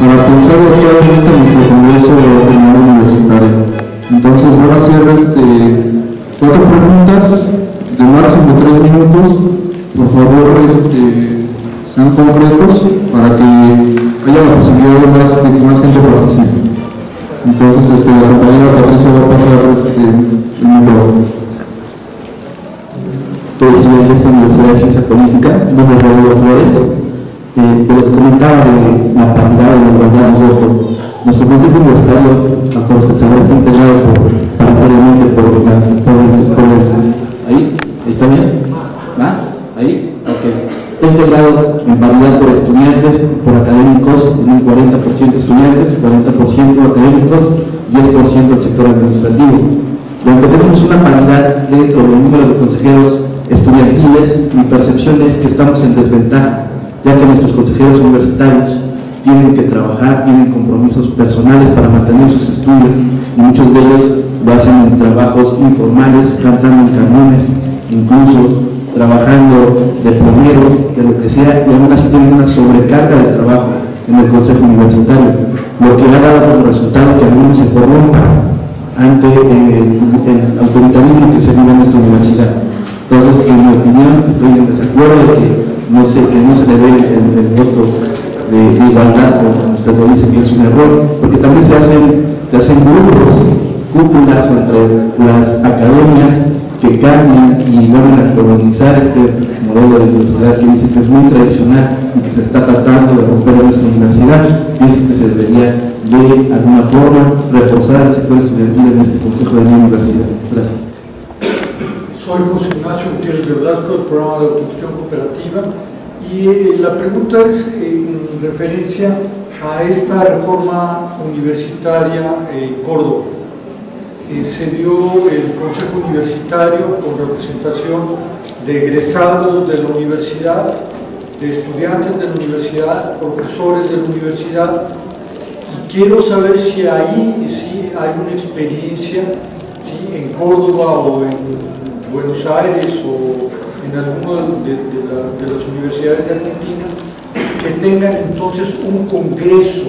para pensar en nuestro Congreso Universitario. Entonces voy a hacer 4 preguntas de máximo 3 minutos. Por favor, sean concretos para que haya la posibilidad de que más gente participe. Entonces, la compañera Patricia va a pasar el micrófono. Presidente de esta Universidad de Ciencia Política, José Rodrigo Flores, de lo que comentaba de la paridad y la igualdad de voto. Nuestro Consejo Universitario, como usted sabe, está integrado paritariamente por ¿ahí? ¿Está bien? ¿Más? ¿Ahí? Ok. Está integrado en paridad por estudiantes, por académicos, en un 40% estudiantes, 40% académicos, 10% del sector administrativo. Aunque tenemos una paridad dentro del número de consejeros estudiantiles, mi percepción es que estamos en desventaja, ya que nuestros consejeros universitarios tienen que trabajar, tienen compromisos personales para mantener sus estudios y muchos de ellos lo hacen en trabajos informales, cantando en camiones, incluso trabajando de plomero, de lo que sea, y aún así tienen una sobrecarga de trabajo en el consejo universitario, lo que ha dado como resultado que algunos se corrompan ante el autoritarismo que se vive en esta universidad. Entonces, en mi opinión, estoy en desacuerdo de que no se le dé el voto de igualdad, como usted lo dice, que es un error, porque también se hacen grupos, cúpulas entre las academias que cambian y vuelven a colonizar este modelo de universidad que dice que es muy tradicional y que se está tratando de romper en nuestra universidad. Pienso que se debería de alguna forma reforzar el sector estudiantil en este Consejo de la Universidad. Gracias. Soy José Ignacio Gutiérrez de Blasco, del programa de autogestión cooperativa, y la pregunta es en referencia a esta reforma universitaria en Córdoba. Se dio el Consejo Universitario con representación de egresados de la universidad, de estudiantes de la universidad, profesores de la universidad, y quiero saber si ahí sí hay una experiencia, ¿sí?, en Córdoba o en Buenos Aires o en alguna de las universidades de Argentina, que tengan entonces un congreso,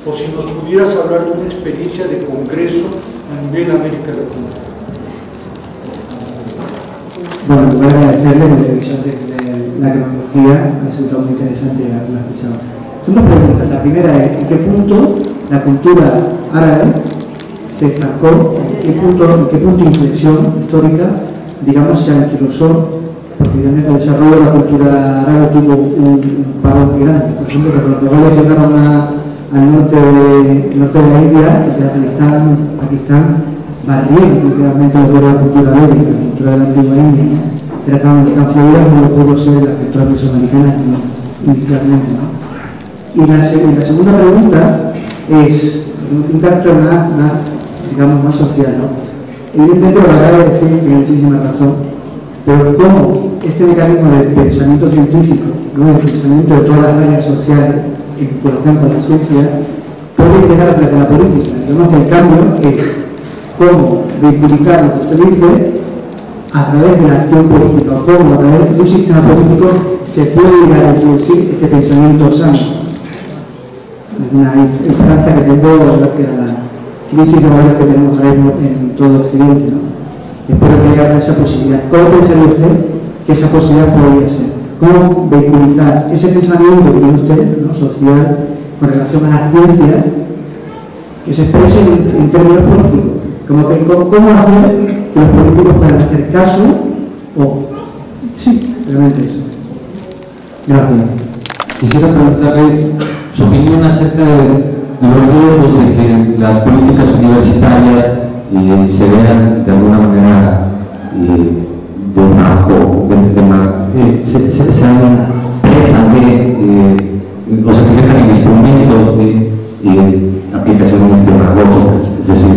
o si nos pudieras hablar de una experiencia de congreso a nivel América Latina. Bueno, voy a agradecerle la revisión de la cronología, me ha resultado muy interesante haberla escuchado. Son 2 preguntas. La primera es, ¿en qué punto la cultura árabe se estancó? ¿En qué punto de inflexión histórica, digamos, se anquilosó? Porque realmente el desarrollo de la cultura árabe tuvo un paro muy grande. Por ejemplo, que los mongoles llegaron al norte de la India, desde Afganistán, Pakistán, barrieron literalmente lo que era la cultura bélica, la cultura de la antigua India. Era tan fluida como lo pudo ser la cultura mesoamericana inicialmente, ¿no? Y la segunda pregunta es, un carácter digamos, más social, ¿no? Evidentemente lo que acaba de decir tiene muchísima razón, pero cómo este mecanismo de pensamiento científico, ¿no?, el pensamiento de todas las áreas sociales en vinculación con la ciencia, puede llegar a través de la política. Entendemos que el cambio es cómo vehiculizar lo que usted dice a través de la acción política, o cómo a través de un sistema político se puede llegar a introducir este pensamiento sano. Es una esperanza que tengo de la crisis de valores que tenemos ahora en todo Occidente, ¿no? Espero que haya esa posibilidad. ¿Cómo pensaría usted que esa posibilidad podría ser? ¿Cómo vehiculizar ese pensamiento que tiene usted, ¿no?, social, con relación a la ciencia, que se exprese en términos políticos? ¿Cómo hacer que los políticos puedan hacer caso? Sí, realmente eso. Gracias. Quisiera preguntarle su opinión acerca de los riesgos de que las políticas universitarias se vean de alguna manera se hagan presas o se conviertan en instrumentos de aplicaciones demagógicas. Es decir,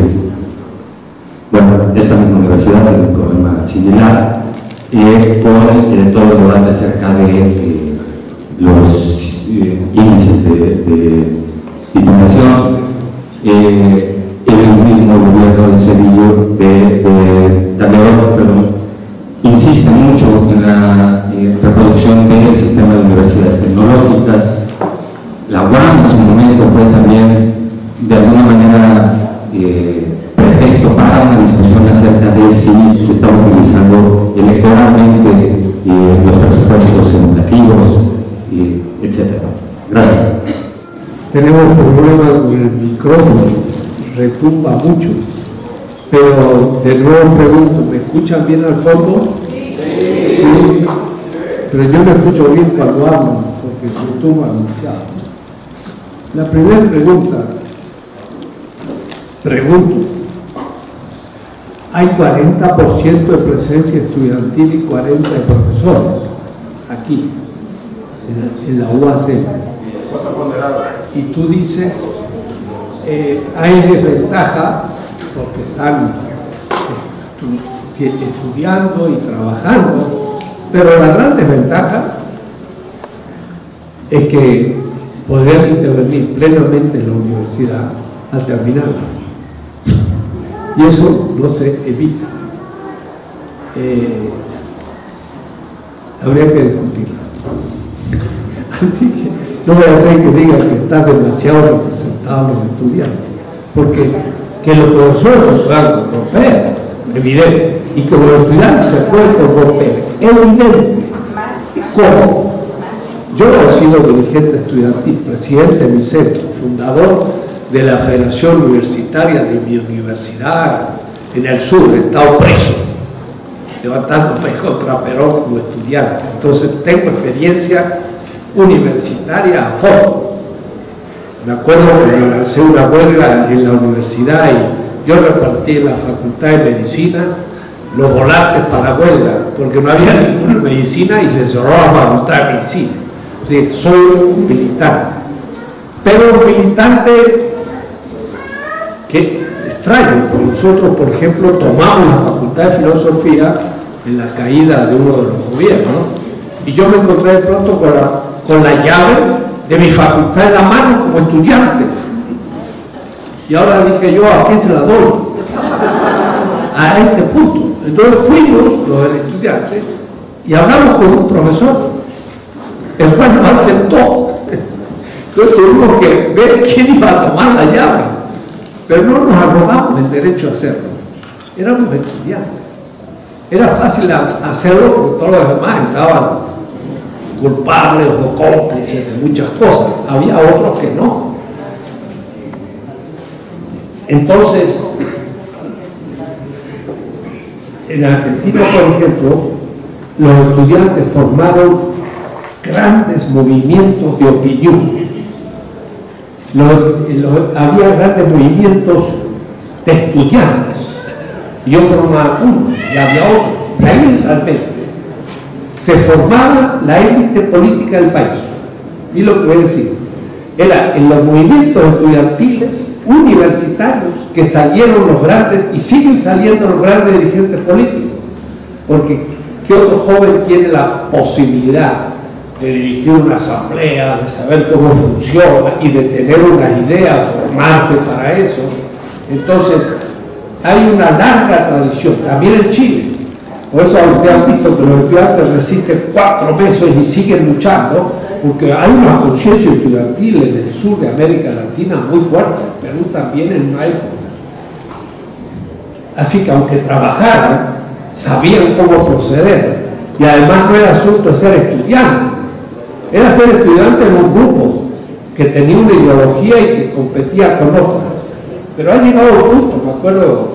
bueno, esta misma universidad tiene un problema similar con todo el debate acerca de los índices de titulación. El mismo gobierno de Cedillo también insiste mucho en la reproducción del sistema de universidades tecnológicas, la UAM en su momento fue también de alguna manera pretexto para una discusión acerca de si se está utilizando electoralmente los presupuestos educativos, etc. Gracias. Tenemos problemas con el micrófono, retumba mucho, pero de nuevo pregunto, ¿me escuchan bien al fondo? Sí. Pero yo me escucho bien cuando hablo, porque se retumba demasiado. La primera pregunto, hay 40% de presencia estudiantil y 40% de profesores aquí, en la UAC. Y tú dices, hay desventaja porque están estudiando y trabajando, pero la gran desventaja es que podrían intervenir plenamente en la universidad al terminarla. Y eso no se evita. Habría que discutirlo. Así que no voy a hacer que digan que está demasiado representado los estudiantes, porque que los profesores se puedan corromper, evidente, y que los estudiantes se pueden corromper, evidente. ¿Cómo? Yo he sido dirigente estudiantil, presidente de mi centro, fundador de la Federación Universitaria de mi universidad en el sur, he estado preso, levantándome contra Perón como estudiante. Entonces tengo experiencia universitaria a fondo. Me acuerdo cuando lancé una huelga en la universidad y yo repartí en la Facultad de Medicina los volantes para la huelga, porque no había ninguna medicina y se cerró la Facultad de Medicina. O sea, soy un militante, pero un militante que extraño, porque nosotros, por ejemplo, tomamos la Facultad de Filosofía en la caída de uno de los gobiernos, y yo me encontré de pronto con la llave de mi facultad en la mano como estudiante. Y ahora dije yo, ¿a quién se la doy? A este punto. Entonces fuimos, los del estudiante, y hablamos con un profesor, el cual no aceptó. Entonces tuvimos que ver quién iba a tomar la llave. Pero no nos arrogamos el derecho a hacerlo. Éramos estudiantes. Era fácil hacerlo porque todos los demás estaban culpables o cómplices de muchas cosas. Había otros que no. Entonces, en Argentina, por ejemplo, los estudiantes formaron grandes movimientos de opinión. Había grandes movimientos de estudiantes. Yo formaba unos y había otros. Y ahí realmente se formaba la élite política del país. Y lo que voy a decir, era en los movimientos estudiantiles universitarios que salieron los grandes y siguen saliendo los grandes dirigentes políticos. Porque ¿qué otro joven tiene la posibilidad de dirigir una asamblea, de saber cómo funciona y de tener unas ideas, formarse para eso? Entonces, hay una larga tradición, también en Chile. Por eso ustedes han visto que los estudiantes resisten 4 meses y siguen luchando, porque hay una conciencia estudiantil en el sur de América Latina muy fuerte, Perú también en una época. Así que aunque trabajaran, sabían cómo proceder. Y además no era asunto de ser estudiante, era ser estudiante en un grupo que tenía una ideología y que competía con otras. Pero ha llegado un punto, me acuerdo,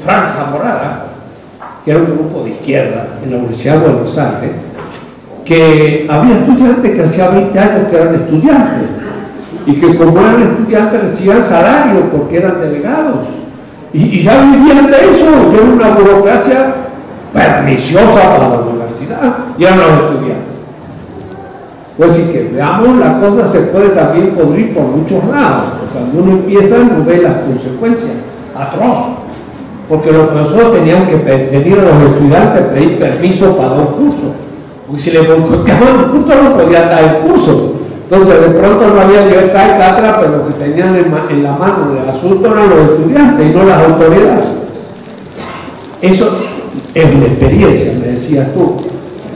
Franja Morada, que era un grupo de izquierda en la Universidad de Buenos Aires, que había estudiantes que hacía 20 años que eran estudiantes y que como eran estudiantes recibían salario porque eran delegados y ya vivían de eso, y era una burocracia perniciosa para la universidad y eran los estudiantes. Pues sí que veamos, la cosa se puede también podrir por muchos lados. Cuando uno empieza no ve las consecuencias atroces, porque los profesores tenían que venir a los estudiantes a pedir permiso para dar un curso, porque si le boicoteaban un curso no podían dar el curso. Entonces de pronto no había libertad de cátedra, pero lo que tenían en la mano del asunto eran los estudiantes y no las autoridades. Eso es una experiencia, me decías tú.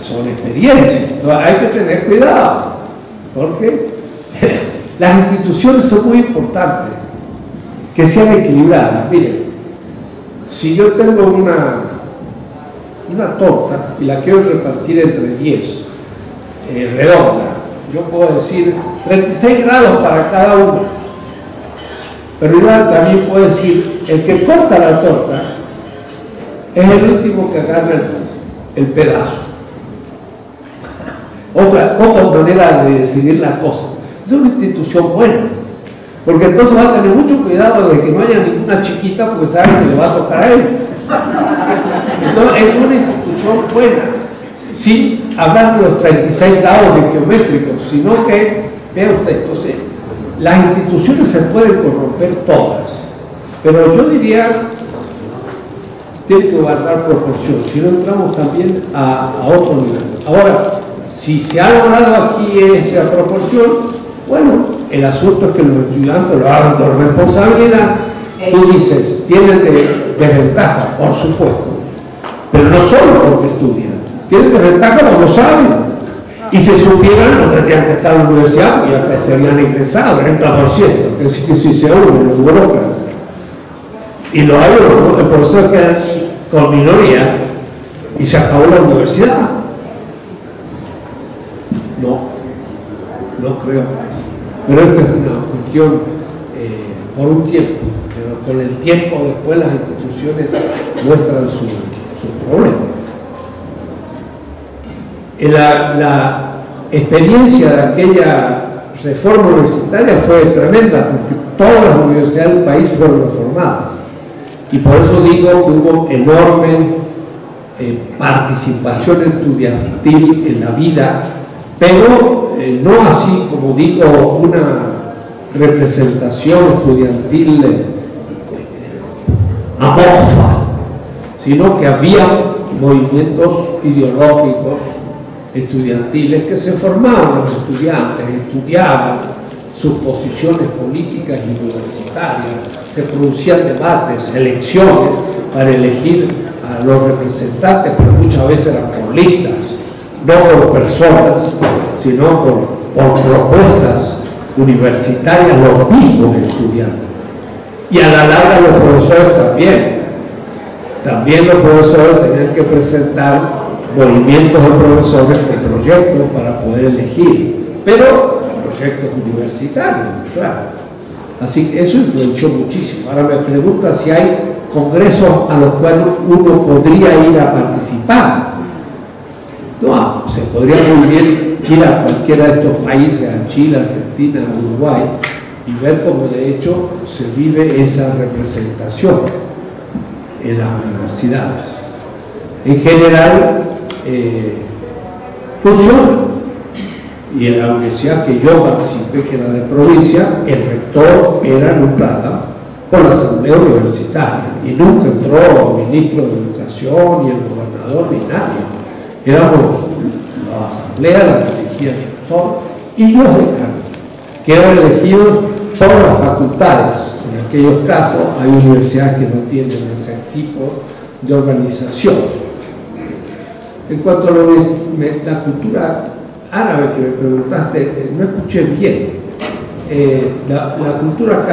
Son experiencias, hay que tener cuidado, porque Las instituciones son muy importantes, que sean equilibradas. Miren, si yo tengo una torta y la quiero repartir entre 10, redonda, yo puedo decir 36 grados para cada uno, pero yo también puedo decir, el que corta la torta es el último que agarra el pedazo. Otra manera de decidir la cosa. Es una institución buena, porque entonces va a tener mucho cuidado de que no haya ninguna chiquita, porque saben que le va a tocar a él. Entonces es una institución buena, sin hablar de los 36 grados de geométricos, sino que, vea usted, entonces, las instituciones se pueden corromper todas, pero yo diría, tiene que guardar proporción, si no entramos también a otro nivel. Ahora, si se ha logrado aquí esa proporción, bueno, el asunto es que los estudiantes lo hagan con responsabilidad. Tú dices, tienen desventaja, por supuesto, pero no solo porque estudian, tienen desventaja porque no saben. Y si supieran, no tendrían que estar en la universidad, porque ya se habían ingresado, el 30%, que es que si se unen los burócratas. Y lo hay, el profesor queda con minoría y se acabó la universidad. No creo. Pero esta es una cuestión por un tiempo, pero con el tiempo después las instituciones muestran su problema. La experiencia de aquella reforma universitaria fue tremenda, porque todas las universidades del país fueron reformadas. Y por eso digo que hubo enorme participación estudiantil en la vida, pero no así como digo una representación estudiantil amorfa, sino que había movimientos ideológicos estudiantiles que se formaban los estudiantes, estudiaban sus posiciones políticas y universitarias, se producían debates, elecciones para elegir a los representantes, pero muchas veces eran por listas, no por personas, sino por propuestas universitarias, los mismos estudiantes. Y a la larga los profesores también los profesores tenían que presentar movimientos de profesores con proyectos para poder elegir, pero proyectos universitarios, claro. Así que eso influenció muchísimo. Ahora me pregunta si hay congresos a los cuales uno podría ir a participar. No, se podría muy bien ir a cualquiera de estos países, a Chile, Argentina, Uruguay, y ver cómo de hecho se vive esa representación en las universidades. En general, funciona. Y en la universidad que yo participé, que era de provincia, el rector era nombrado por la asamblea universitaria y nunca entró el ministro de Educación, ni el gobernador, ni nadie. Éramos la asamblea, la que elegía el rector y los decanos, que eran elegidos por las facultades. En aquellos casos hay universidades que no tienen ese tipo de organización. En cuanto a la cultura árabe que me preguntaste, no escuché bien. La cultura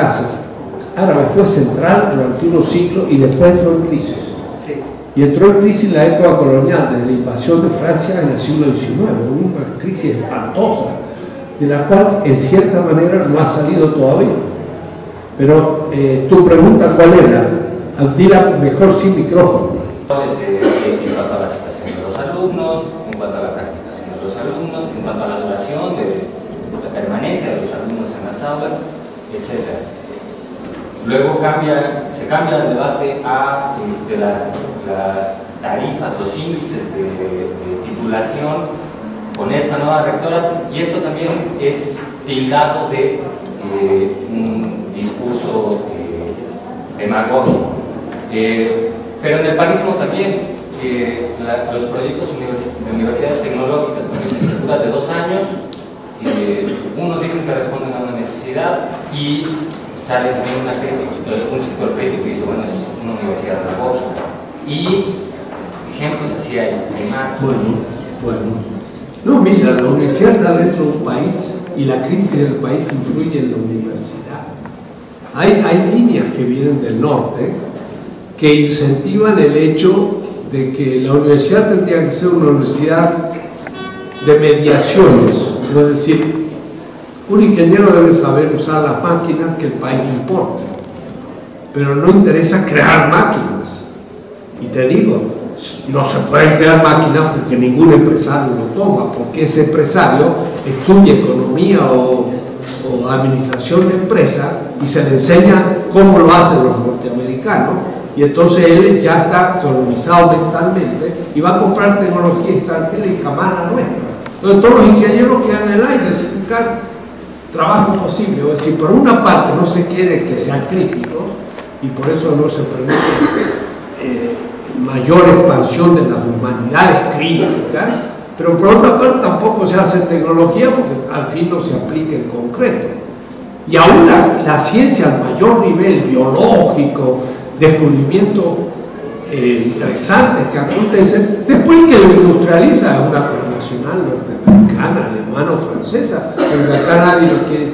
árabe fue central durante unos siglos y después entró en crisis. Sí. Y entró en crisis en la época colonial, desde la invasión de Francia en el siglo XIX. Hubo una crisis espantosa, de la cual en cierta manera no ha salido todavía. Pero tu pregunta, ¿cuál era? Dila mejor sin micrófono. En cuanto a la situación de los alumnos, en cuanto a la practicación de los alumnos, en cuanto a la duración de la permanencia de los alumnos en las aulas, etc. Luego se cambia el debate a las tarifas, los índices de titulación con esta nueva rectora, y esto también es tildado de un discurso demagógico. Pero en el parismo también, los proyectos de universidades tecnológicas con licenciaturas de 2 años, unos dicen que responden a una necesidad y sale también un sector crítico y dice, bueno, es una universidad pedagógica. Y ejemplos así hay más. Bueno. No, mira, la universidad está dentro de un país y la crisis del país influye en la universidad. Hay líneas que vienen del norte que incentivan el hecho de que la universidad tendría que ser una universidad de mediaciones, es decir, un ingeniero debe saber usar las máquinas que el país importa, pero no interesa crear máquinas. Y te digo, no se pueden crear máquinas porque ningún empresario lo toma, porque ese empresario estudia economía o administración de empresa y se le enseña cómo lo hacen los norteamericanos, y entonces él ya está colonizado mentalmente y va a comprar tecnología extranjera y camada nuestra. Entonces todos los ingenieros quedan en el aire sin buscar trabajo posible. Es decir, por una parte no se quiere que sean críticos y por eso no se permite mayor expansión de las humanidades críticas, pero por otra parte tampoco se hace tecnología porque al fin no se aplica en concreto. Y aún la ciencia al mayor nivel biológico, descubrimientos interesantes que acontecen, después que lo industrializa es una transnacional norteamericana, alemana o francesa, pero acá nadie lo quiere.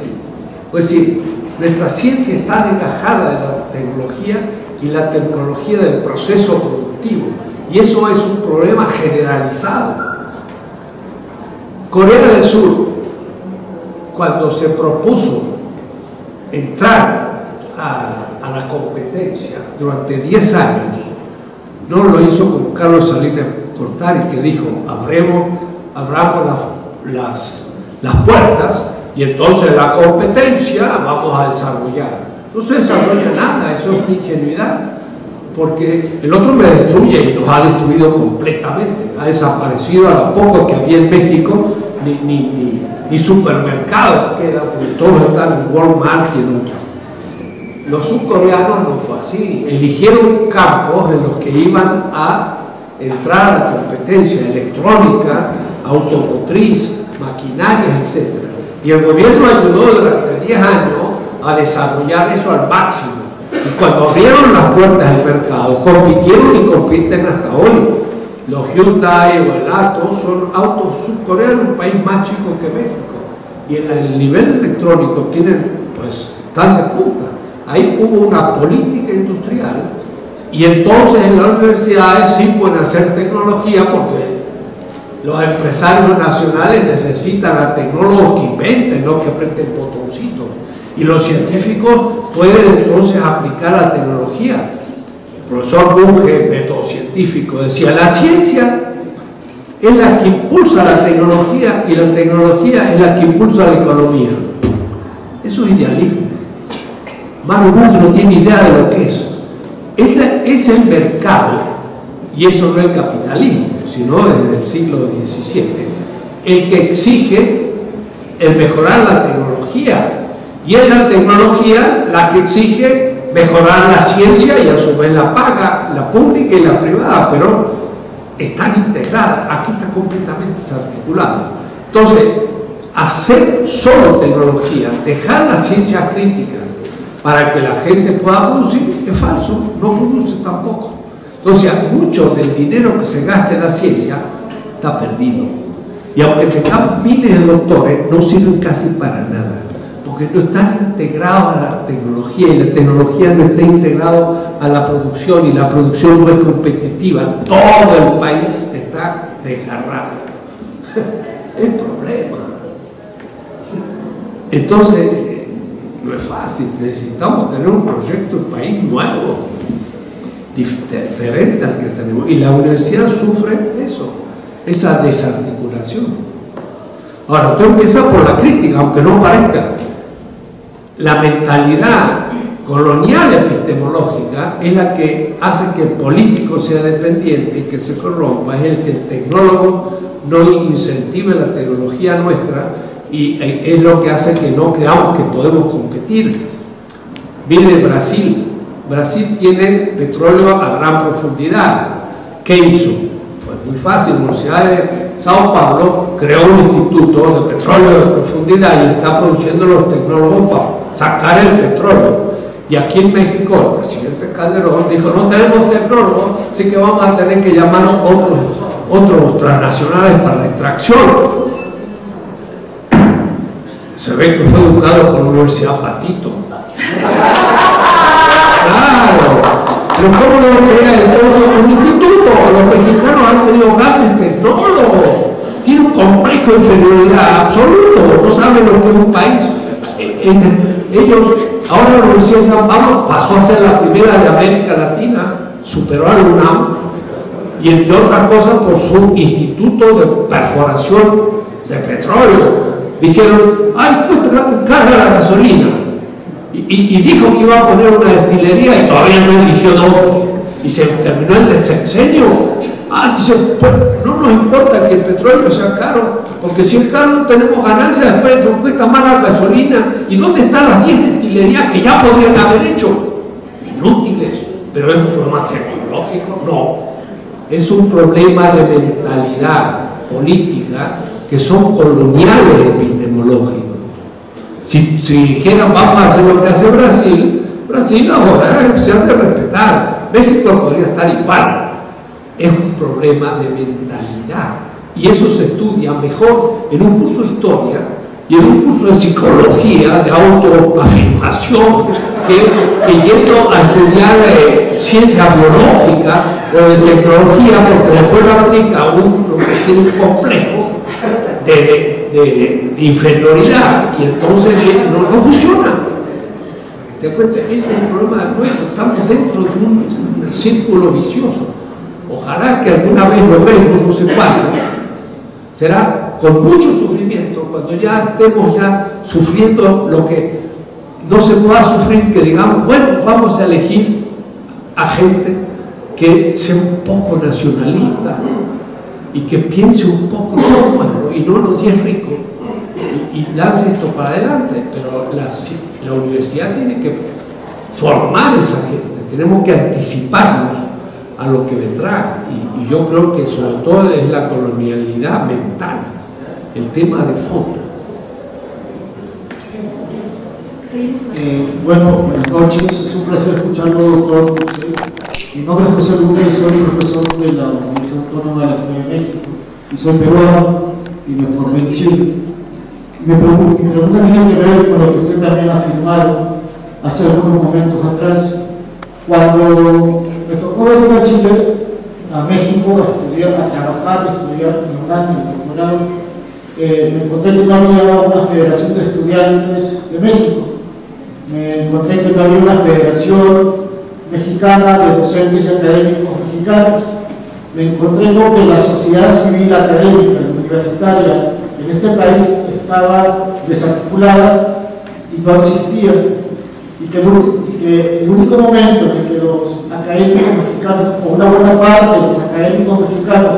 Pues sí, nuestra ciencia está desgajada de la tecnología y la tecnología del proceso productivo, y eso es un problema generalizado. Corea del Sur, cuando se propuso entrar a la competencia durante 10 años, no lo hizo como Carlos Salinas Gortari, que dijo, abramos las puertas y entonces la competencia vamos a desarrollar. No se desarrolla nada, eso es ingenuidad, porque el otro me destruye y nos ha destruido completamente. Ha desaparecido a lo poco que había en México, ni supermercados quedan, porque todos están en Walmart y en otros. Los subcoreanos no fue así, eligieron campos en los que iban a entrar a la competencia electrónica, automotriz, maquinarias, etc. Y el gobierno ayudó durante 10 años a desarrollar eso al máximo. Y cuando abrieron las puertas del mercado, compitieron y compiten hasta hoy. Los Hyundai o el Atos son autos subcoreanos, un país más chico que México. Y en el nivel electrónico tienen, pues, están de punta. Ahí hubo una política industrial y entonces en las universidades sí pueden hacer tecnología porque los empresarios nacionales necesitan a tecnólogos que inventen, no que aprieten botoncitos. Y los científicos pueden entonces aplicar la tecnología. El profesor Bunge, método científico, decía, la ciencia es la que impulsa la tecnología y la tecnología es la que impulsa la economía. Eso es idealismo. Mario Bunge no tiene idea de lo que es. Es el mercado, y eso no es el capitalismo, sino desde el siglo XVII, el que exige el mejorar la tecnología. Y es la tecnología la que exige mejorar la ciencia y a su vez la paga, la pública y la privada, pero están integradas. Aquí está completamente desarticulado. Entonces, hacer solo tecnología, dejar las ciencias críticas para que la gente pueda producir, es falso, no produce tampoco. Entonces, mucho del dinero que se gasta en la ciencia está perdido. Y aunque tengamos miles de doctores, no sirven casi para nada, porque no están integrados a la tecnología, y la tecnología no está integrada a la producción, y la producción no es competitiva. Todo el país está desgarrado. Es el problema. Entonces, no es fácil, necesitamos tener un proyecto de país nuevo, diferente al que tenemos, y la universidad sufre eso, esa desarticulación. Ahora, tú empiezas por la crítica, aunque no parezca. La mentalidad colonial epistemológica es la que hace que el político sea dependiente y que se corrompa, es el que el tecnólogo no incentive la tecnología nuestra, y es lo que hace que no creamos que podemos competir. Viene Brasil. Brasil tiene petróleo a gran profundidad. ¿Qué hizo? Pues muy fácil. La Universidad de Sao Paulo creó un instituto de petróleo de profundidad y está produciendo los tecnólogos para sacar el petróleo. Y aquí en México, el presidente Calderón dijo, no tenemos tecnólogos, así que vamos a tener que llamar a otros transnacionales para la extracción. Se ve que fue educado por la Universidad Patito. Claro, pero ¿cómo no crea entonces un instituto? Los mexicanos han tenido grandes tecnólogos, tiene un complejo de inferioridad absoluto, no saben lo que es un país. Ellos, ahora la Universidad de San Pablo pasó a ser la primera de América Latina, superó al UNAM, y entre otras cosas por su instituto de perforación de petróleo. Dijeron, ay, pues carga la gasolina. Y dijo que iba a poner una destilería y todavía no eligió nombre. Y se terminó el sexenio. Dice, pues no nos importa que el petróleo sea caro, porque si es caro tenemos ganancias, después nos cuesta más la gasolina. ¿Y dónde están las 10 destilerías que ya podrían haber hecho? Inútiles. ¿Pero es un problema tecnológico? No. Es un problema de mentalidad política que son coloniales epistemológicos. Si dijeran vamos a hacer lo que hace Brasil, Brasil ahora se hace respetar. México podría estar igual. Es un problema de mentalidad y eso se estudia mejor en un curso de historia y en un curso de psicología, de autoafirmación, que yendo a estudiar ciencia biológica o de tecnología, porque después la aplica uno que tiene un complejo de inferioridad y entonces no funciona. ¿Te das cuenta? Ese es el problema nuestro, estamos dentro de un círculo vicioso. Ojalá que alguna vez lo vemos, no sé cuándo, será con mucho sufrimiento, cuando ya estemos ya sufriendo lo que no se pueda sufrir, que digamos, bueno, vamos a elegir a gente que sea un poco nacionalista y que piense un poco como pueblo y no los 10 ricos y lance esto para adelante. Pero la universidad tiene que formar a esa gente, tenemos que anticiparnos a lo que vendrá y yo creo que sobre todo es la colonialidad mental, el tema de fondo. Bueno, buenas noches, es un placer escucharlo, doctor. Mi nombre es José Luque, soy profesor de la Universidad Autónoma de la Ciudad de México y soy peruano y me formé en Chile. Mi pregunta tiene que ver con lo que usted también ha afirmado hace algunos momentos atrás. Cuando me tocó venir a Chile, a México, a estudiar, a trabajar, a estudiar en un año, en doctorado, me encontré que no había una federación de estudiantes de México. Me encontré que no había una federación mexicana de docentes y académicos mexicanos. Me encontré con que la sociedad civil académica universitaria en este país estaba desarticulada y no existía. Y que el único momento en el que los académicos mexicanos, o una buena parte de los académicos mexicanos,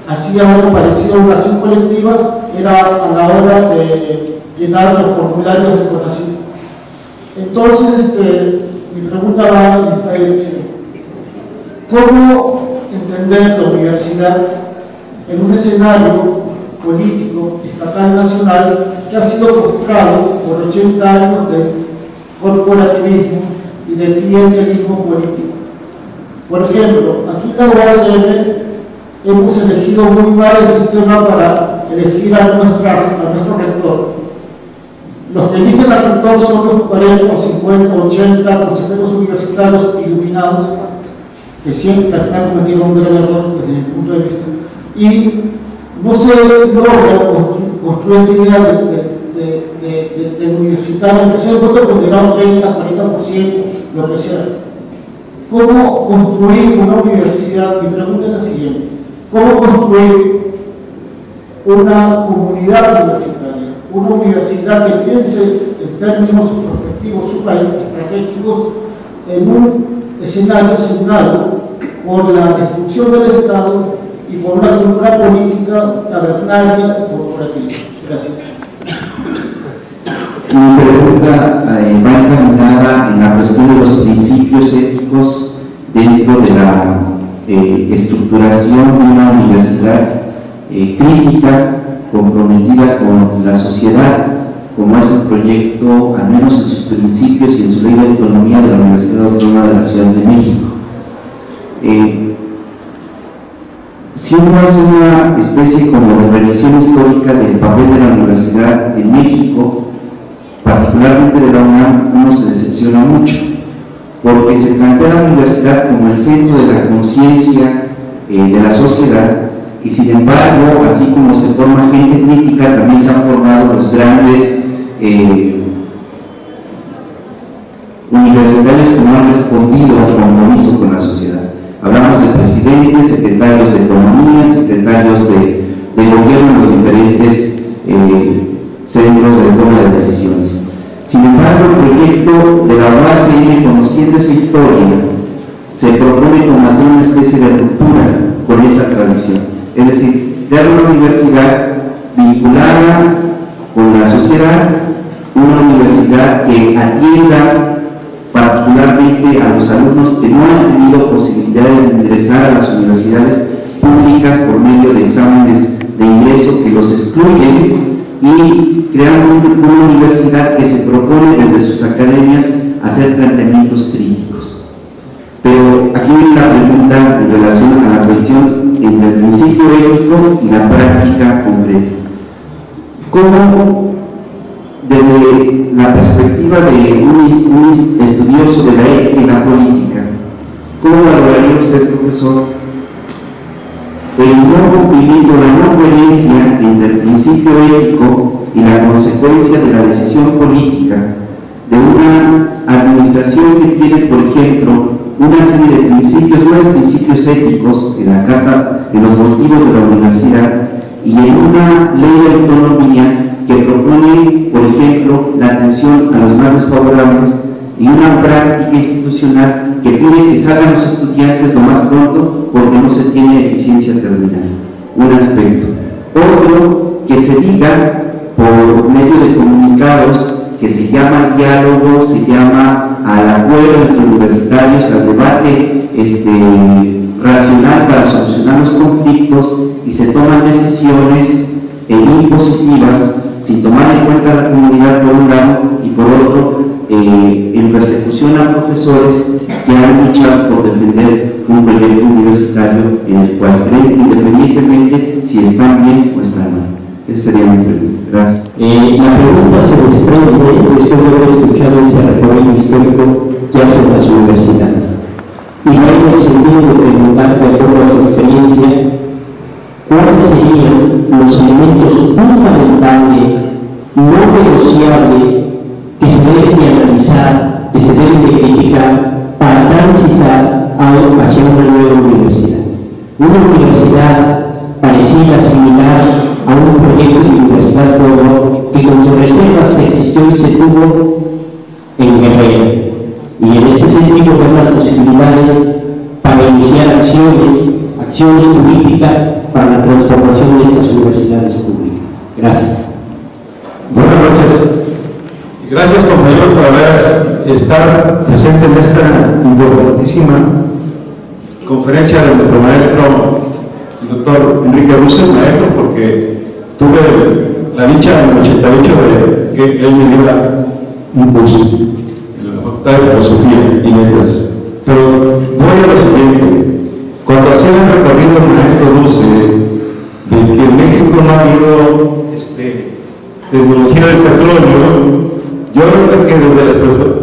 hacían algo parecido a una acción colectiva, era a la hora de llenar los formularios de CONACYT. Entonces, mi pregunta va en esta dirección. ¿Cómo entender la universidad en un escenario político, estatal, nacional, que ha sido frustrado por 80 años de corporativismo y de clientelismo político? Por ejemplo, aquí en la UACM hemos elegido muy mal el sistema para elegir a nuestro rector. Los que eligen al rector son los 40 o 50 o 80 consejeros universitarios iluminados que siempre al final cometieron un gran error desde mi punto de vista. Y no se logra construir esta idea del universitario, que sea puesto condenado 30, 40%, lo que sea. ¿Cómo construir una universidad? Mi pregunta es la siguiente: ¿cómo construir una comunidad universitaria, una universidad que piense en términos prospectivos su país, estratégicos, en un escenario signado por la destrucción del Estado y por una cultura política tabernaria y corporativa? Gracias. Mi pregunta va encaminada en la cuestión de los principios éticos dentro de la estructuración de una universidad crítica, comprometida con la sociedad, como es el proyecto, al menos en sus principios y en su ley de autonomía de la Universidad Autónoma de la Ciudad de México. Si uno hace una especie como de revisión histórica del papel de la universidad en México, particularmente de la UNAM, uno se decepciona mucho, porque se plantea la universidad como el centro de la conciencia de la sociedad, y sin embargo, así como se forma gente crítica, también se han formado los grandes universitarios que no han respondido al compromiso con la sociedad. Hablamos de presidentes, secretarios de economía, secretarios de gobierno en los diferentes centros de toma de decisiones. Sin embargo, el proyecto de la UACM, conociendo esa historia, se propone como hacer una especie de ruptura con esa tradición. Es decir, crear una universidad vinculada con la sociedad, una universidad que atienda particularmente a los alumnos que no han tenido posibilidades de ingresar a las universidades públicas por medio de exámenes de ingreso que los excluyen, y creando una universidad que se propone desde sus academias hacer planteamientos críticos. Pero aquí viene la pregunta en relación a la cuestión entre el principio ético y la práctica concreta. ¿Cómo, desde la perspectiva de un estudioso de la ética y la política, cómo valoraría usted, profesor, el no cumplimiento, la no coherencia entre el principio ético y la consecuencia de la decisión política de una administración que tiene, por ejemplo, una serie de principios, 9 principios éticos en la Carta de los Motivos de la Universidad, y en una ley de autonomía que propone, por ejemplo, la atención a los más desfavorables, y una práctica institucional que pide que salgan los estudiantes lo más pronto porque no se tiene eficiencia terminal? Un aspecto. Otro, que se diga por medio de comunicados que se llama al diálogo, se llama al acuerdo entre universitarios, al debate racional para solucionar los conflictos, y se toman decisiones impositivas sin tomar en cuenta a la comunidad por un lado, y por otro en persecución a profesores que han luchado por defender un proyecto universitario en el cual creen, independientemente si están bien o están mal. Esa sería mi pregunta. Gracias. La pregunta se desprende después de haber escuchado ese recorrido histórico que hacen las universidades. Y va en el sentido de preguntar, de acuerdo a su experiencia, cuáles serían los elementos fundamentales, no negociables, que se deben de analizar, que se deben de criticar para transitar hacia una nueva universidad. Una universidad parecida, similar a un proyecto de universidad que con sus reservas existió y se tuvo en Guerrero. Y en este sentido ver las posibilidades para iniciar acciones políticas para la transformación de estas universidades públicas. Gracias. Buenas noches. Gracias, compañeros, por estar presente en esta importantísima conferencia de nuestro maestro, el doctor Enrique Russell, maestro, porque tuve la dicha en el 88 de que él me diera un curso en la Facultad de Filosofía y Letras. Pero voy a lo siguiente. Cuando hacía el recorrido el maestro Russell de que en México no ha habido tecnología del petróleo, yo creo que desde la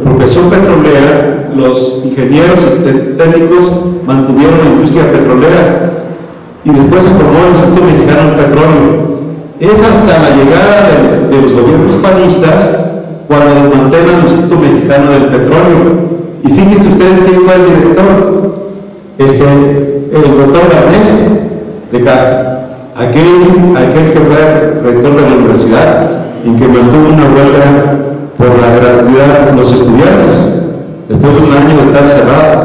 profesión petrolera, los ingenieros y técnicos mantuvieron la industria petrolera, y después se formó el Instituto Mexicano del Petróleo. Es hasta la llegada de los gobiernos panistas cuando desmantelan el Instituto Mexicano del Petróleo. Y fíjense ustedes quién fue el director, el doctor Garnés de Castro, aquel que fue rector de la universidad y que mantuvo una huelga por la gratuidad de los estudiantes después de un año de estar cerrado.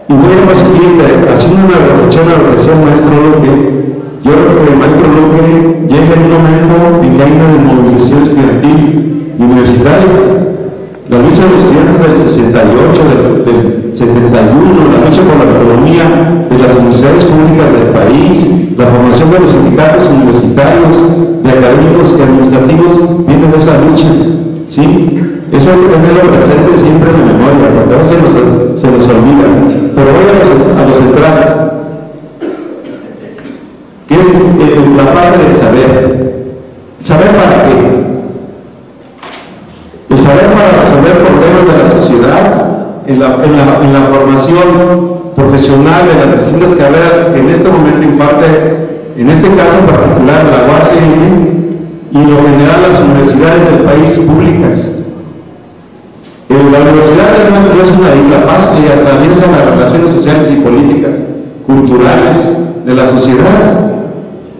Y voy a lo siguiente, haciendo una reflexión a lo que decía el maestro López. Yo creo que el maestro López llega en un momento en que hay una desmovilización estudiantil y universitaria. La lucha de los estudiantes del 68, del 71, la lucha por la autonomía de las universidades públicas del país, la formación de los sindicatos universitarios, de académicos y administrativos, viene de esa lucha. ¿Sí? Eso hay que tenerlo presente siempre en la memoria, porque a veces se nos olvida. Pero voy a lo central, que es la parte del saber. ¿Saber para qué? en la formación profesional de las distintas carreras que en este momento imparte, en este caso en particular, la UACN y en lo general las universidades del país públicas. La universidad no es una isla pasa y atraviesa las relaciones sociales y políticas, culturales de la sociedad.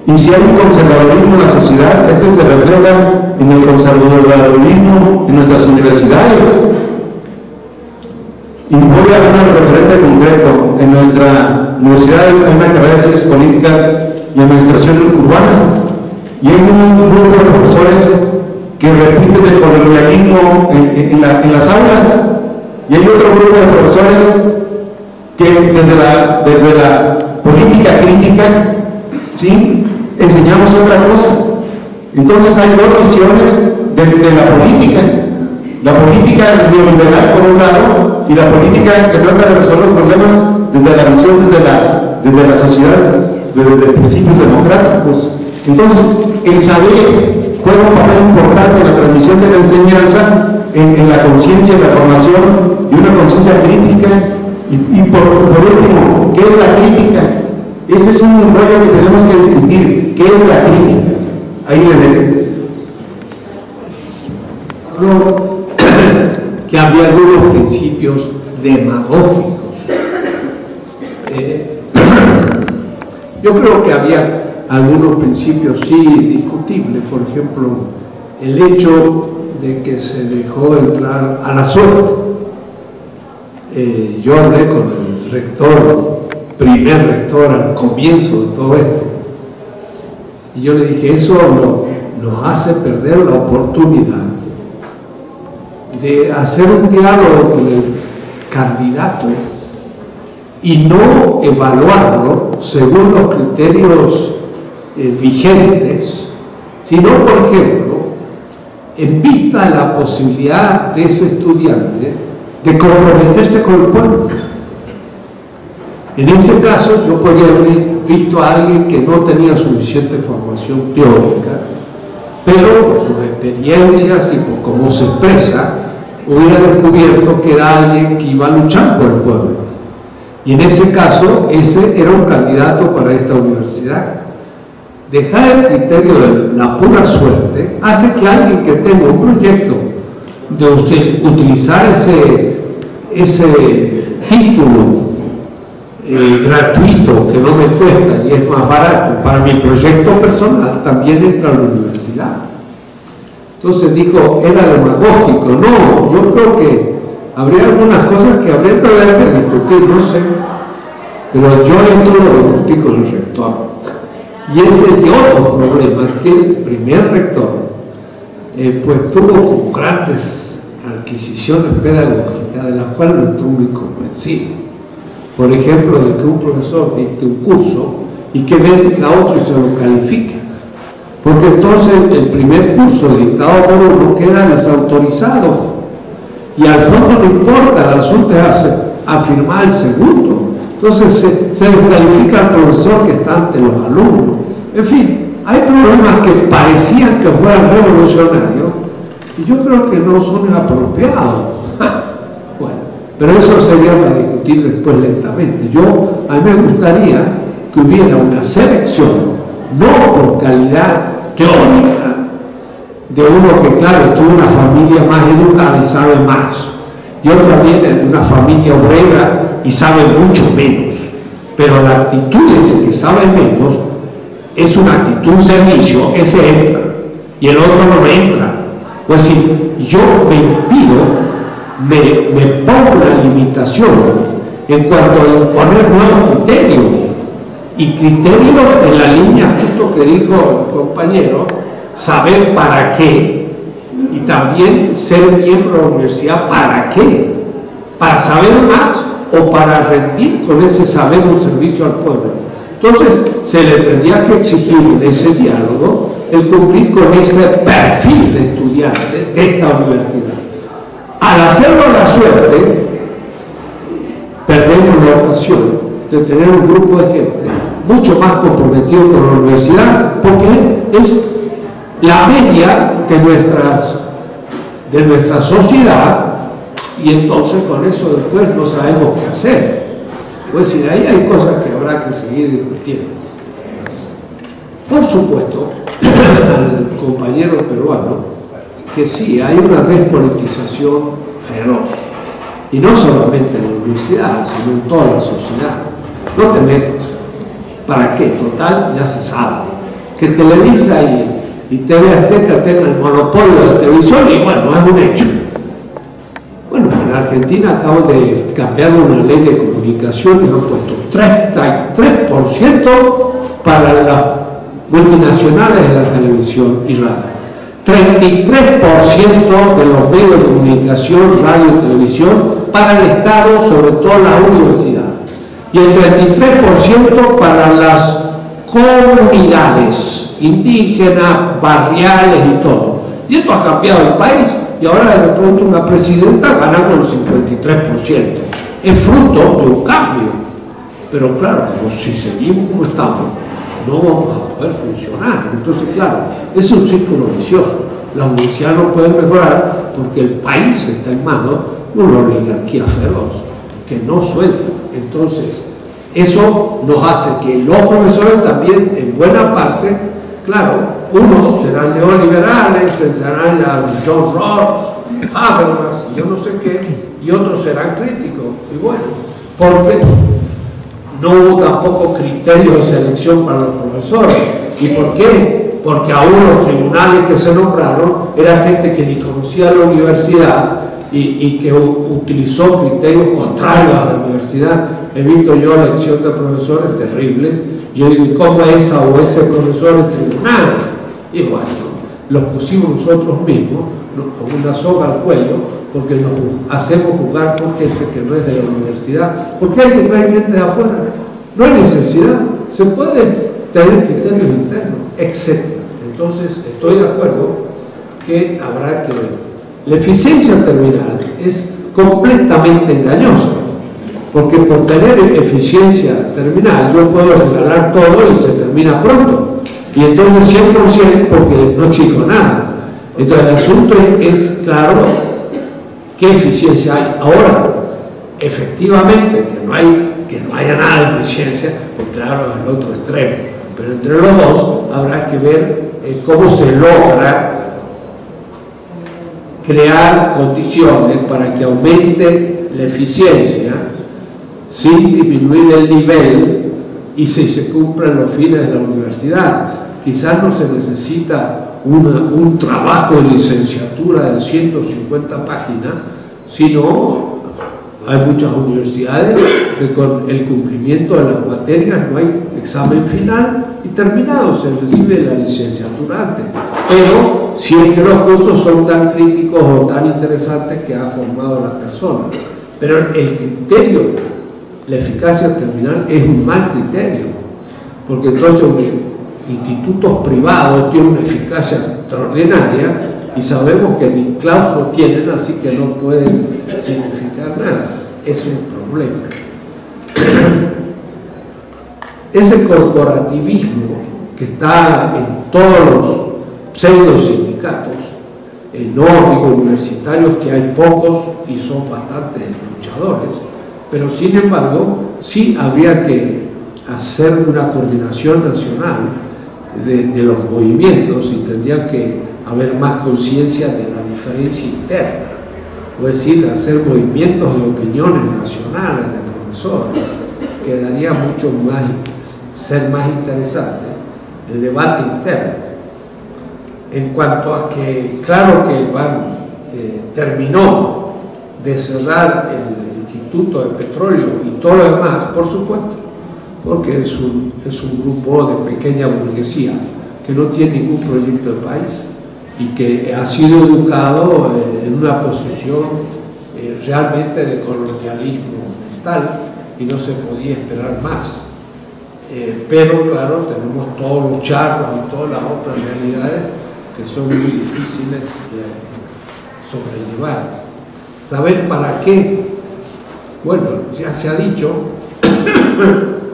Y si hay un conservadurismo en la sociedad, este se refleja en el conservadurismo en nuestras universidades. Y voy a dar un referente concreto. En nuestra universidad hay una carrera de Ciencias Políticas y Administración Urbana. Y hay un grupo de profesores que repiten el colonialismo en las aulas. Y hay otro grupo de profesores que desde la política crítica, ¿sí?, enseñamos otra cosa. Entonces hay dos visiones de la política. La política neoliberal por un lado y la política que trata de resolver los problemas desde la visión desde la sociedad, desde principios democráticos. Entonces el saber juega un papel importante en la transmisión de la enseñanza, en la conciencia, en la formación de una conciencia crítica. Y por último, ¿qué es la crítica? Este es un rollo que tenemos que discutir. ¿Qué es la crítica? Ahí le dejo. Que había algunos principios demagógicos. Yo creo que había algunos principios sí discutibles, por ejemplo, el hecho de que se dejó entrar a la suerte. Yo hablé con el rector, primer rector al comienzo de todo esto, y yo le dije, eso nos hace perder la oportunidad de hacer un diálogo con el candidato y no evaluarlo según los criterios vigentes, sino, por ejemplo, en vista de la posibilidad de ese estudiante de comprometerse con el pueblo. En ese caso, yo podría haber visto a alguien que no tenía suficiente formación teórica, pero por sus experiencias y por cómo se expresa, hubiera descubierto que era alguien que iba a luchar por el pueblo. Y en ese caso, ese era un candidato para esta universidad. Dejar el criterio de la pura suerte hace que alguien que tenga un proyecto de utilizar ese título gratuito que no me cuesta y es más barato para mi proyecto personal, también entra a la universidad. Entonces dijo, era demagógico. No, yo creo que habría algunas cosas que habría que discutir, no sé, pero yo esto lo discutí con el rector. Y ese es otro problema, que el primer rector pues tuvo grandes adquisiciones pedagógicas de las cuales no estuvo muy convencido. Por ejemplo, de que un profesor dicte un curso y que venga a otro y se lo califique. Porque entonces el primer curso dictado por uno queda desautorizado. Y al fondo no importa, el asunto es afirmar el segundo. Entonces se descalifica al profesor que está ante los alumnos. En fin, hay problemas que parecían que fueran revolucionarios y yo creo que no son apropiados. Bueno, pero eso sería para discutir después lentamente. A mí me gustaría que hubiera una selección, no por calidad teórica, de uno que, claro, tuvo una familia más educada y sabe más, y otra viene de una familia obrera y sabe mucho menos, pero la actitud de ese que sabe menos es una actitud servicio, ese entra, y el otro no entra. Pues si yo me impido, me pongo una limitación en cuanto a imponer nuevos criterios, y criterios en la línea justo que dijo el compañero, saber para qué, y también ser miembro de la universidad para qué, para saber más o para rendir con ese saber un servicio al pueblo. Entonces se le tendría que exigir en ese diálogo el cumplir con ese perfil de estudiante de esta universidad. Al hacerlo a la suerte, perdemos la ocasión de tener un grupo de gente mucho más comprometido con la universidad, porque es la media de nuestra sociedad y entonces con eso después no sabemos qué hacer. Pues decir, ahí hay cosas que habrá que seguir discutiendo. Por supuesto, al compañero peruano, que sí, hay una despolitización feroz, y no solamente en la universidad, sino en toda la sociedad. No te metas. ¿Para qué? Total, ya se sabe. Que Televisa y TV Azteca tengan el monopolio de la televisión, y bueno, es un hecho. Bueno, en Argentina acaban de cambiar una ley de comunicación y han puesto 33% para las multinacionales de la televisión y radio. 33% de los medios de comunicación, radio y televisión para el Estado, sobre todo las universidades. Y el 33% para las comunidades indígenas, barriales y todo. Y esto ha cambiado el país, y ahora de pronto una presidenta gana con el 53%. Es fruto de un cambio. Pero claro, como si seguimos como estamos, no vamos a poder funcionar. Entonces, claro, es un círculo vicioso. La universidad no puede mejorar porque el país está en manos de una oligarquía feroz que no suelta. Entonces, eso nos hace que los profesores también, en buena parte, claro, unos serán neoliberales, serán John Rawls, Habermas, yo no sé qué, y otros serán críticos. Y bueno, porque no hubo tampoco criterios de selección para los profesores. ¿Y por qué? Porque aún los tribunales que se nombraron era gente que ni conocía la universidad y que utilizó criterios contrarios a la universidad. He visto yo elección de profesores terribles, y yo digo, ¿y cómo esa o ese profesor es tribunal? Y bueno, los pusimos nosotros mismos con una soga al cuello, porque nos hacemos jugar por gente que no es de la universidad, porque hay que traer gente de afuera. No hay necesidad, se puede tener criterios internos, etc. Entonces, estoy de acuerdo que habrá que ver. La eficiencia terminal es completamente engañosa, porque por tener eficiencia terminal yo puedo regalar todo y se termina pronto, y entonces 100% porque no exijo nada. Entonces el asunto es claro, ¿qué eficiencia hay? Ahora, efectivamente, que no haya nada de eficiencia, pues claro, es el otro extremo. Pero entre los dos habrá que ver cómo se logra crear condiciones para que aumente la eficiencia sin disminuir el nivel y si se cumplan los fines de la universidad. Quizás no se necesita un trabajo de licenciatura de 150 páginas, sino hay muchas universidades que con el cumplimiento de las materias no hay examen final y terminado, se recibe la licenciatura antes. Pero si es que los cursos son tan críticos o tan interesantes que ha formado la persona. Pero el criterio, la eficacia terminal, es un mal criterio, porque entonces institutos privados tienen una eficacia extraordinaria y sabemos que ni claustro tienen, así que no pueden significar nada. Es un problema. Ese corporativismo que está en todos los pseudo sindicatos, no digo universitarios, que hay pocos y son bastante luchadores, pero sin embargo sí habría que hacer una coordinación nacional de los movimientos y tendría que haber más conciencia de la diferencia interna, es decir, hacer movimientos de opiniones nacionales de profesores, quedaría mucho más, ser más interesante el debate interno. En cuanto a que, claro que el BAN terminó de cerrar el Instituto de Petróleo y todo lo demás, por supuesto, porque es un grupo de pequeña burguesía que no tiene ningún proyecto de país y que ha sido educado en una posición realmente de colonialismo mental y no se podía esperar más. Pero claro, tenemos todos los charcos y todas las otras realidades que son muy difíciles de sobrellevar. ¿Saber para qué? Bueno, ya se ha dicho,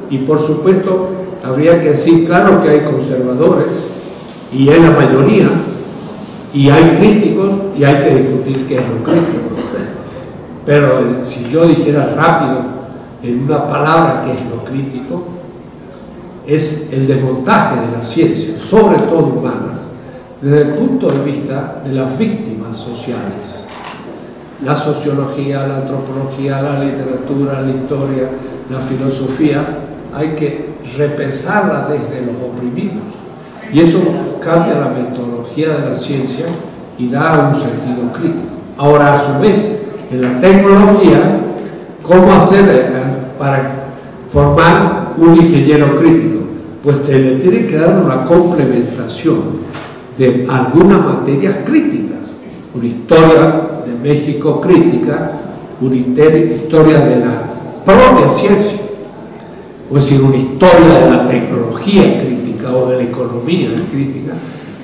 y por supuesto habría que decir, claro que hay conservadores, y es la mayoría, y hay críticos, y hay que discutir qué es lo crítico. Pero si yo dijera rápido, en una palabra que es lo crítico, es el desmontaje de la ciencia, sobre todo humanas, desde el punto de vista de las víctimas sociales. La sociología, la antropología, la literatura, la historia, la filosofía, hay que repensarla desde los oprimidos. Y eso cambia la metodología de la ciencia y da un sentido crítico. Ahora, a su vez, en la tecnología, ¿cómo hacer para formar un ingeniero crítico? Pues se le tiene que dar una complementación de algunas materias críticas, una historia de México crítica, una historia de la propia ciencia, es decir, una historia de la tecnología crítica o de la economía crítica,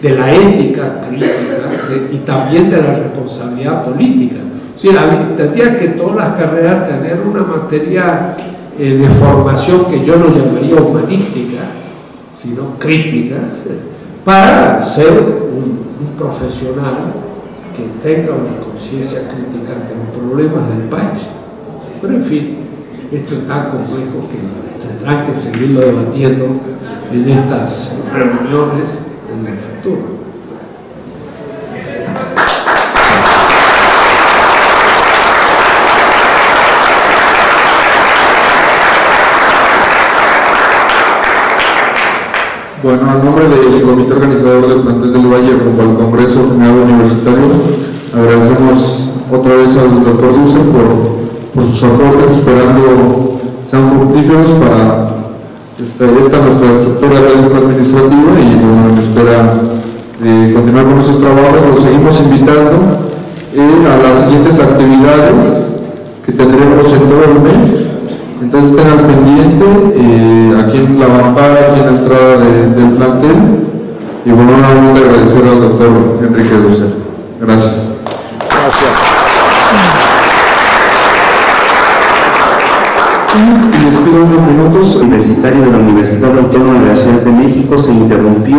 de la ética crítica y también de la responsabilidad política. O sea, tendría que todas las carreras tener una materia de formación que yo no llamaría humanística, sino crítica, para ser un profesional que tenga una conciencia crítica de los problemas del país. Pero en fin, esto es tan complejo que tendrán que seguirlo debatiendo en estas reuniones en el futuro. Bueno, en nombre del comité organizador del plantel del Valle rumbo al Congreso General Universitario, agradecemos otra vez al doctor Dussel por sus aportes, esperando sean fructíferos para esta nuestra estructura administrativa, y bueno, en espera de continuar con nuestros trabajos, los seguimos invitando a las siguientes actividades que tendremos en todo el mes. Entonces estén al pendiente, aquí en la mampara, aquí en la entrada del plantel, y bueno, nuevamente agradecer al doctor Enrique Dussel. Gracias. Y les pido unos minutos. El universitario de la Universidad Autónoma de la Ciudad de México se interrumpió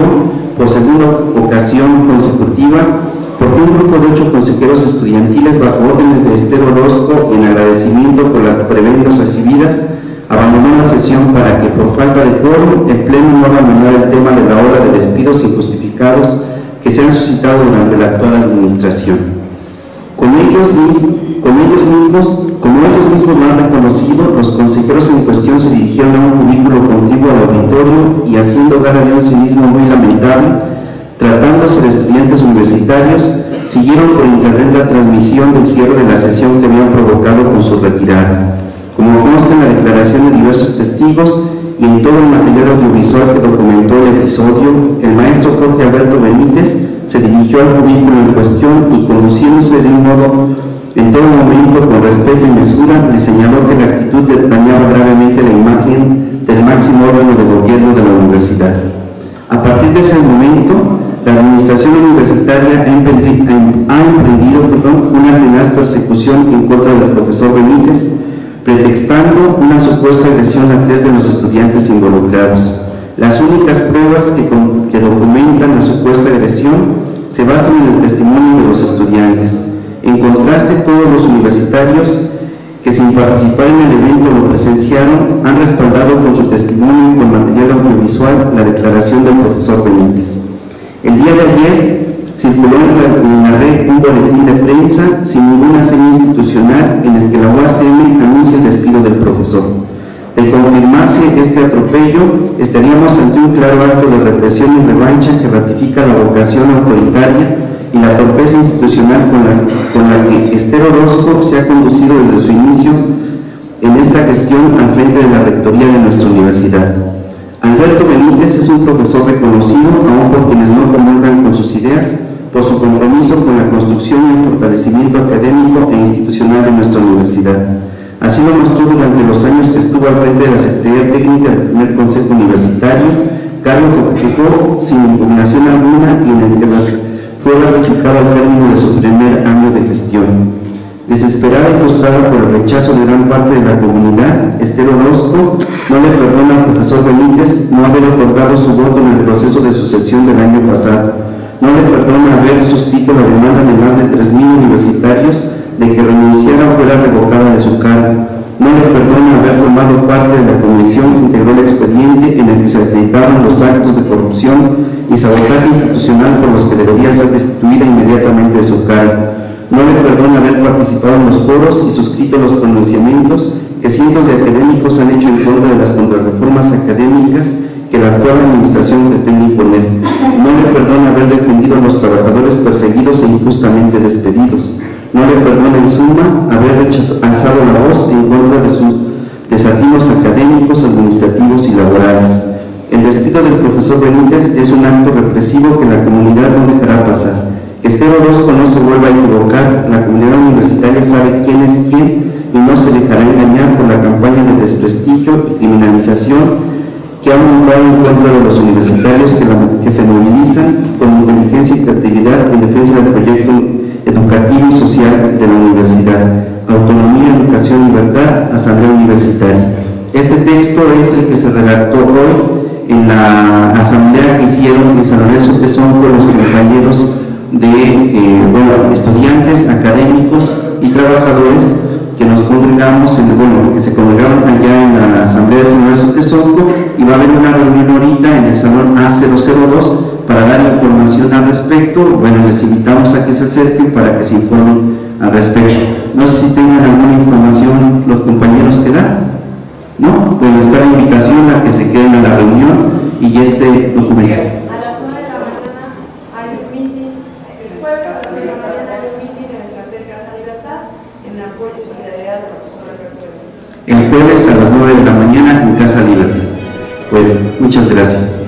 por segunda ocasión consecutiva porque un grupo de 8 consejeros estudiantiles, bajo órdenes de Esther Orozco, en agradecimiento por las prebendas recibidas, abandonó la sesión para que, por falta de quórum, el Pleno no abandonara el tema de la ola de despidos injustificados que se han suscitado durante la actual administración. Como ellos mismos lo han reconocido, los consejeros en cuestión se dirigieron a un cubículo contiguo al auditorio y, haciendo gala de un cinismo muy lamentable, tratándose de estudiantes universitarios, siguieron por internet la transmisión del cierre de la sesión que habían provocado con su retirada. Como consta en la declaración de diversos testigos y en todo el material audiovisual que documentó el episodio, el maestro Jorge Alberto Benítez se dirigió al cubículo en cuestión y, conduciéndose de un modo en todo momento con respeto y mesura, le señaló que la actitud dañaba gravemente la imagen del máximo órgano de gobierno de la universidad. A partir de ese momento, la administración universitaria ha emprendido una tenaz persecución en contra del profesor Benítez, pretextando una supuesta agresión a 3 de los estudiantes involucrados. Las únicas pruebas que documentan la supuesta agresión se basan en el testimonio de los estudiantes. En contraste, todos los universitarios que, sin participar en el evento, lo presenciaron, han respaldado con su testimonio y con material audiovisual la declaración del profesor Benítez. El día de ayer circuló en la red un boletín de prensa sin ninguna seña institucional en el que la UACM anuncia el despido del profesor. De confirmarse este atropello, estaríamos ante un claro acto de represión y revancha que ratifica la vocación autoritaria y la torpeza institucional con la que Esther Orozco se ha conducido desde su inicio en esta gestión al frente de la rectoría de nuestra universidad. Alberto Benítez es un profesor reconocido, aún por quienes no comulgan con sus ideas, por su compromiso con la construcción y el fortalecimiento académico e institucional de nuestra universidad. Así lo mostró durante los años que estuvo al frente de la Secretaría Técnica del primer Consejo Universitario, cargo que ocupó sin impugnación alguna y en el que fue ratificado al término de su primer año de gestión. Desesperada y frustrada por el rechazo de gran parte de la comunidad, Esther Orozco no le perdona al profesor Benítez no haber otorgado su voto en el proceso de sucesión del año pasado. No le perdona haber suscrito la demanda de más de 3.000 universitarios de que renunciara o fuera revocada de su cargo. No le perdona haber formado parte de la comisión que integró el expediente en el que se acreditaban los actos de corrupción y sabotaje institucional por los que debería ser destituida inmediatamente de su cargo. No le perdona haber participado en los foros y suscrito los pronunciamientos que cientos de académicos han hecho en contra de las contrarreformas académicas que la actual administración pretende imponer. No le perdona haber defendido a los trabajadores perseguidos e injustamente despedidos. No le perdona, en suma, haber alzado la voz en contra de sus desatinos académicos, administrativos y laborales. El despido del profesor Benítez es un acto represivo que la comunidad no dejará pasar. Que Esther Orozco no se vuelva a equivocar, la comunidad universitaria sabe quién es quién y no se dejará engañar por la campaña de desprestigio y criminalización que han montado en contra de los universitarios que se movilizan con inteligencia y creatividad en defensa del proyecto educativo y social de la universidad. Autonomía, educación, libertad, asamblea universitaria. Este texto es el que se redactó hoy en la asamblea que hicieron en San Lorenzo Tezonco con los compañeros de estudiantes, académicos y trabajadores que nos congregamos, que se congregaron allá en la asamblea de San Lorenzo Tezonco, y va a haber una reunión ahorita en el salón A002 para dar información al respecto. Bueno, les invitamos a que se acerquen para que se informen al respecto. No sé si tengan alguna información los compañeros que dan, ¿no? Bueno, está la invitación a que se queden a la reunión y este documento. A las 9 de la mañana hay un meeting, el jueves a las 9 de la mañana hay un meeting en el plantel Casa Libertad en apoyo y solidaridad del profesor Alberto Benítez. El jueves a las 9 de la mañana en Casa Libertad. Bueno, muchas gracias.